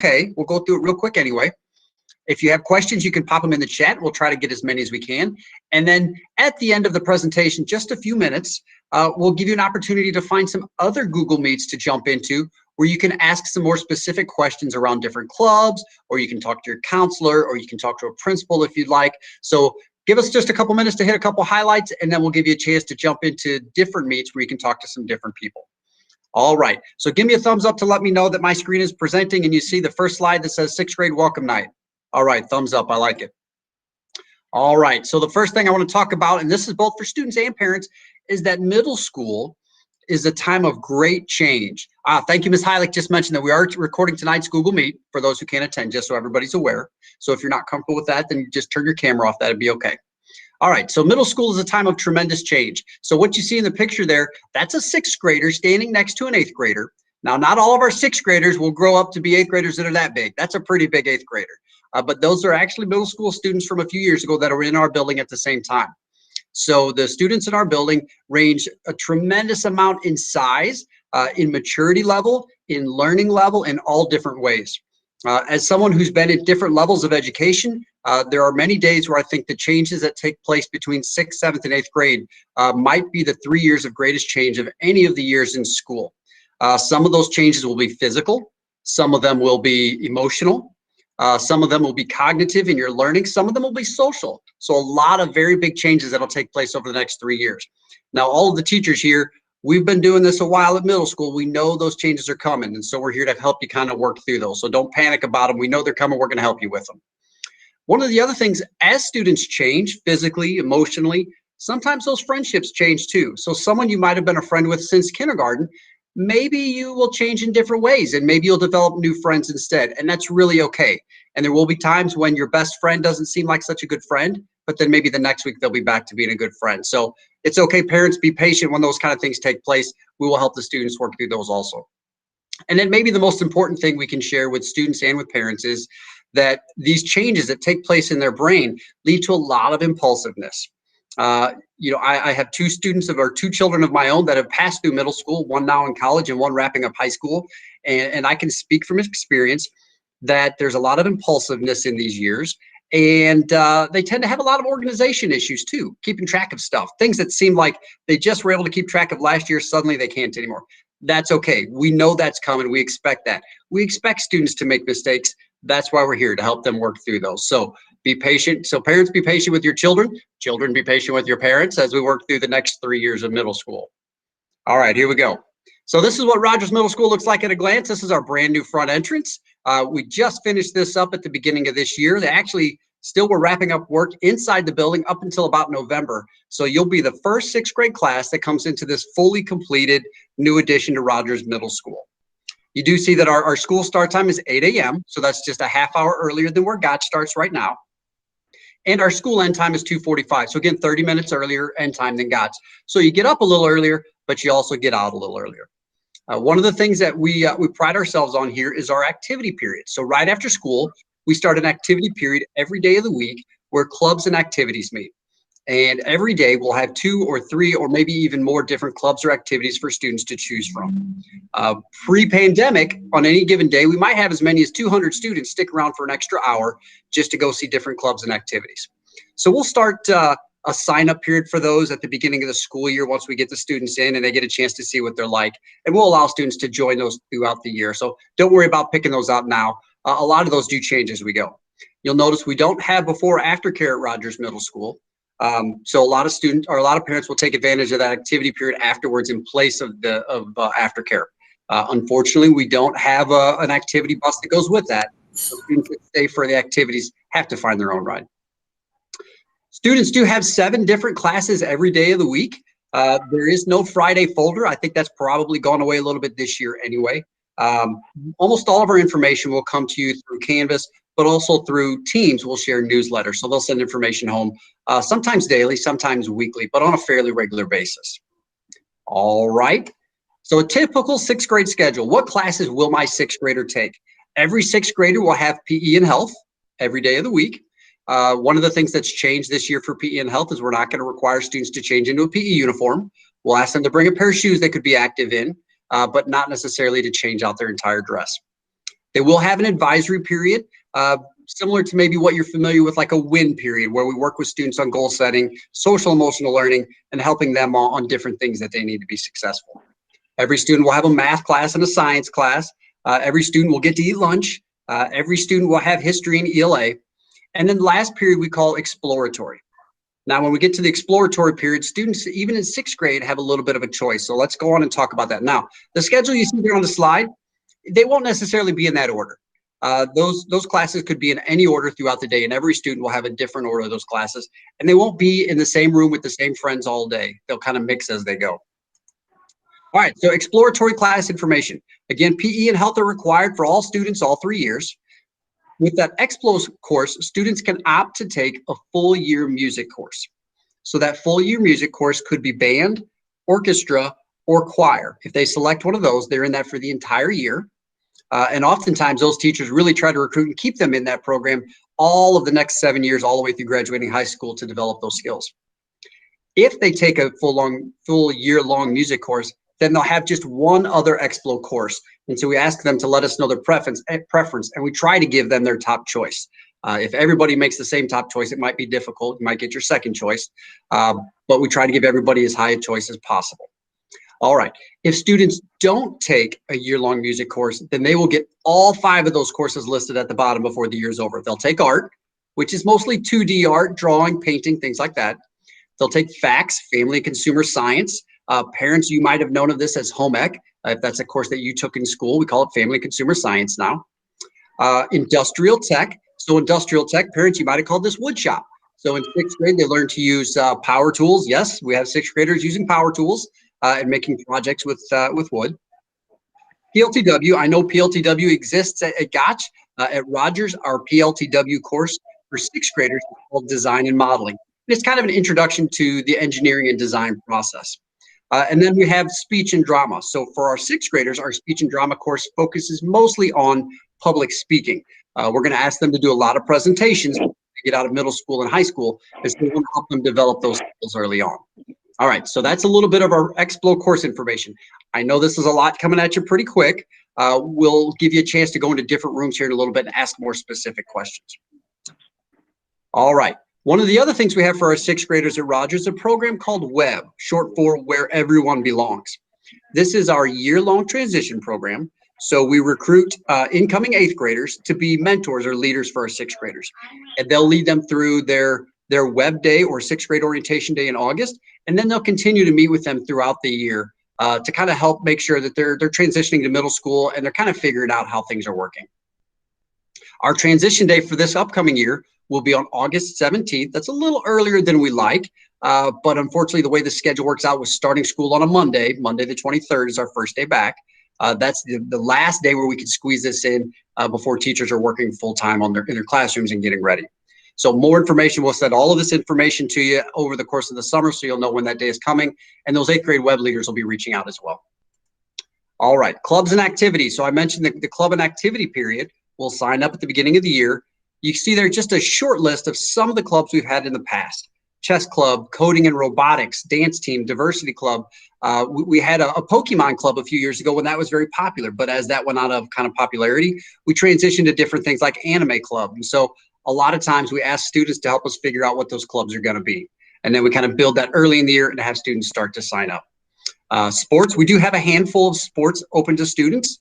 okay. We'll go through it real quick anyway. If you have questions, you can pop them in the chat. We'll try to get as many as we can. And then at the end of the presentation, just a few minutes, we'll give you an opportunity to find some other Google Meets to jump into where you can ask some more specific questions around different clubs, or you can talk to your counselor, or you can talk to a principal if you'd like. So give us just a couple minutes to hit a couple highlights, and then we'll give you a chance to jump into different meets where you can talk to some different people. All right, so give me a thumbs up to let me know that my screen is presenting and you see the first slide that says 6th grade welcome night. All right, thumbs up, I like it. All right, so the first thing I want to talk about, and this is both for students and parents, is that middle school is a time of great change. Thank you, Ms. Heilich just mentioned that we are recording tonight's Google Meet for those who can't attend, just so everybody's aware. So if you're not comfortable with that, then you just turn your camera off, that'd be okay. All right, so middle school is a time of tremendous change. So what you see in the picture there, that's a 6th grader standing next to an 8th grader. Now, not all of our 6th graders will grow up to be 8th graders that are that big. That's a pretty big 8th grader. But those are actually middle school students from a few years ago that are in our building at the same time. So the students in our building range a tremendous amount in size, in maturity level, in learning level, in all different ways. As someone who's been at different levels of education, there are many days where I think the changes that take place between 6th, 7th, and 8th grade might be the 3 years of greatest change of any of the years in school. Some of those changes will be physical. Some of them will be emotional. Some of them will be cognitive in your learning. Some of them will be social. So a lot of very big changes that'll take place over the next 3 years. Now, all of the teachers here, we've been doing this a while at middle school. We know those changes are coming. And so we're here to help you kind of work through those. So don't panic about them. We know they're coming. We're going to help you with them. One of the other things, as students change physically, emotionally, sometimes those friendships change too. So someone you might have been a friend with since kindergarten, maybe you will change in different ways and maybe you'll develop new friends instead. And that's really okay. And there will be times when your best friend doesn't seem like such a good friend, but then maybe the next week they'll be back to being a good friend. So it's okay. Parents, be patient when those kind of things take place. We will help the students work through those also. And then maybe the most important thing we can share with students and with parents is that these changes that take place in their brain lead to a lot of impulsiveness. I have two children of my own that have passed through middle school, one now in college and one wrapping up high school. And I can speak from experience that there's a lot of impulsiveness in these years. And they tend to have a lot of organization issues too, keeping track of stuff. Things that seem like they just were able to keep track of last year, suddenly they can't anymore. That's okay. We know that's coming. We expect that. We expect students to make mistakes. That's why we're here, to help them work through those. So be patient. So parents, be patient with your children. Children, be patient with your parents as we work through the next 3 years of middle school. All right, here we go. So this is what Rogers Middle School looks like at a glance. This is our brand new front entrance. We just finished this up at the beginning of this year. They actually still were wrapping up work inside the building up until about November. So you'll be the first 6th grade class that comes into this fully completed new addition to Rogers Middle School. You do see that our school start time is 8 a.m. So that's just a half hour earlier than where GOTS starts right now. And our school end time is 2:45. So again, 30 minutes earlier end time than GOTS. So you get up a little earlier, but you also get out a little earlier. One of the things that we pride ourselves on here is our activity period. So right after school, we start an activity period every day of the week where clubs and activities meet. And every day we'll have 2 or 3 or maybe even more different clubs or activities for students to choose from. Pre-pandemic, on any given day, we might have as many as 200 students stick around for an extra hour just to go see different clubs and activities. So we'll start a sign-up period for those at the beginning of the school year once we get the students in and they get a chance to see what they're like. And we'll allow students to join those throughout the year. So don't worry about picking those out now. A lot of those do change as we go. You'll notice we don't have before or after care at Rogers Middle School. So a lot of students or a lot of parents will take advantage of that activity period afterwards in place of aftercare. Unfortunately, we don't have an activity bus that goes with that. So students that stay for the activities have to find their own ride. Students do have 7 different classes every day of the week. There is no Friday folder. I think that's probably gone away a little bit this year anyway. Almost all of our information will come to you through Canvas, but also through Teams. We'll share newsletters. So they'll send information home, sometimes daily, sometimes weekly, but on a fairly regular basis. All right. So a typical 6th grade schedule. What classes will my 6th grader take? Every 6th grader will have PE and health every day of the week. One of the things that's changed this year for PE and health is we're not going to require students to change into a PE uniform. We'll ask them to bring a pair of shoes they could be active in, but not necessarily to change out their entire dress. They will have an advisory period, similar to maybe what you're familiar with, like a WIN period, where we work with students on goal setting, social emotional learning, and helping them on different things that they need to be successful. Every student will have a math class and a science class. Every student will get to eat lunch. Every student will have history and ELA. And then the last period we call exploratory. Now, when we get to the exploratory period, students, even in 6th grade, have a little bit of a choice. So let's go on and talk about that. Now, the schedule you see here on the slide, they won't necessarily be in that order. Those classes could be in any order throughout the day, and every student will have a different order of those classes. And they won't be in the same room with the same friends all day. They'll kind of mix as they go. All right, so exploratory class information. Again, PE and health are required for all students all 3 years. With that Explos course, students can opt to take a full year music course. So that full year music course could be band, orchestra, or choir. If they select one of those, they're in that for the entire year. And oftentimes those teachers really try to recruit and keep them in that program all of the next 7 years, all the way through graduating high school to develop those skills. If they take a full year-long music course, then they'll have just one other Explo course. And so we ask them to let us know their preference, and we try to give them their top choice. If everybody makes the same top choice, it might be difficult. You might get your second choice, but we try to give everybody as high a choice as possible. All right, if students don't take a year-long music course, then they will get all 5 of those courses listed at the bottom before the year's over. They'll take art, which is mostly 2D art, drawing, painting, things like that. They'll take FACS, family and consumer science. Parents, you might have known of this as home ec. If that's a course that you took in school, we call it family and consumer science now. Industrial tech. So industrial tech, parents, you might have called this wood shop. So in 6th grade, they learn to use power tools. Yes, we have 6th graders using power tools and making projects with wood. PLTW, I know PLTW exists at Gotch. At Rogers, our PLTW course for 6th graders is called Design and Modeling. It's kind of an introduction to the engineering and design process. And then we have speech and drama. So for our 6th graders, our speech and drama course focuses mostly on public speaking. We're going to ask them to do a lot of presentations when they get out of middle school and high school, and so we want to help them develop those skills early on. All right, so that's a little bit of our Explo course information. I know this is a lot coming at you pretty quick. We'll give you a chance to go into different rooms here in a little bit and ask more specific questions. All right. One of the other things we have for our 6th graders at Rogers is a program called WEB, short for Where Everyone Belongs. This is our year-long transition program. So we recruit incoming 8th graders to be mentors or leaders for our 6th graders. And they'll lead them through their WEB day or 6th grade orientation day in August. And then they'll continue to meet with them throughout the year to kind of help make sure that they're transitioning to middle school and they're kind of figuring out how things are working. Our transition day for this upcoming year will be on August 17th. That's a little earlier than we like, but unfortunately the way the schedule works out with starting school on a Monday the 23rd is our first day back. That's the last day where we can squeeze this in before teachers are working full-time in their classrooms and getting ready. So more information, we'll send all of this information to you over the course of the summer so you'll know when that day is coming, and those 8th grade WEB leaders will be reaching out as well. All right, clubs and activities. So I mentioned the club and activity period. We'll sign up at the beginning of the year. You see there just a short list of some of the clubs we've had in the past. Chess club, coding and robotics, dance team, diversity club. We had a Pokemon club a few years ago when that was very popular, but as that went out of kind of popularity, we transitioned to different things like anime club. And so a lot of times we ask students to help us figure out what those clubs are going to be. And then we kind of build that early in the year and have students start to sign up. Sports, we do have a handful of sports open to students.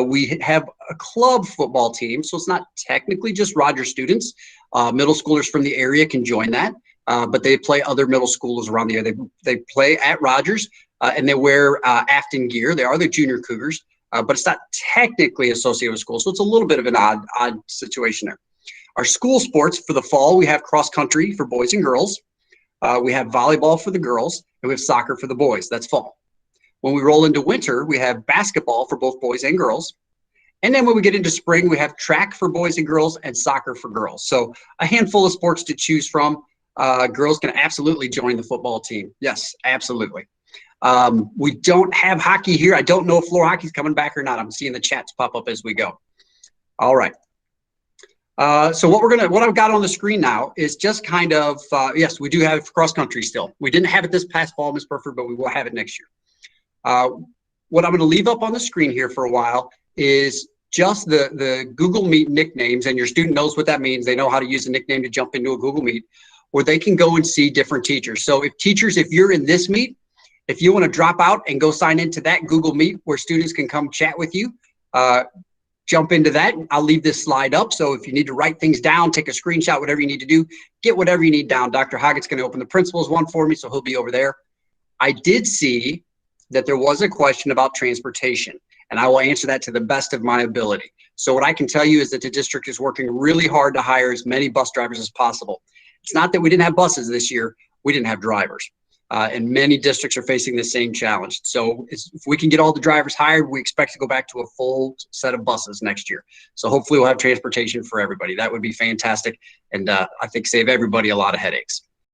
We have a club football team, so it's not technically just Rogers students. Middle schoolers from the area can join that, but they play other middle schoolers around the area. They play at Rogers, and they wear Afton gear. They are the junior Cougars, but it's not technically associated with school, so it's a little bit of an odd situation there. Our school sports for the fall, we have cross country for boys and girls. We have volleyball for the girls, and we have soccer for the boys. That's fall. When we roll into winter, we have basketball for both boys and girls. And then when we get into spring, we have track for boys and girls and soccer for girls. So a handful of sports to choose from. Girls can absolutely join the football team. Yes, absolutely. We don't have hockey here. I don't know if floor hockey is coming back or not. I'm seeing the chats pop up as we go. All right. So what I've got on the screen now is just kind of, yes, we do have cross country still. We didn't have it this past fall, Ms. Burford, but we will have it next year. What I'm going to leave up on the screen here for a while is just the Google Meet nicknames, and your student knows what that means. They know how to use a nickname to jump into a Google Meet, where they can go and see different teachers. So if you're in this Meet, if you want to drop out and go sign into that Google Meet where students can come chat with you, jump into that. I'll leave this slide up. So if you need to write things down, take a screenshot, whatever you need to do, get whatever you need down. Dr. Hoggett's going to open the principals one for me, so he'll be over there. I did see that there was a question about transportation, and I will answer that to the best of my ability. So what I can tell you is that the district is working really hard to hire as many bus drivers as possible. It's not that we didn't have buses this year, we didn't have drivers. And many districts are facing the same challenge. So if we can get all the drivers hired, we expect to go back to a full set of buses next year. So hopefully we'll have transportation for everybody. That would be fantastic, and I think save everybody a lot of headaches.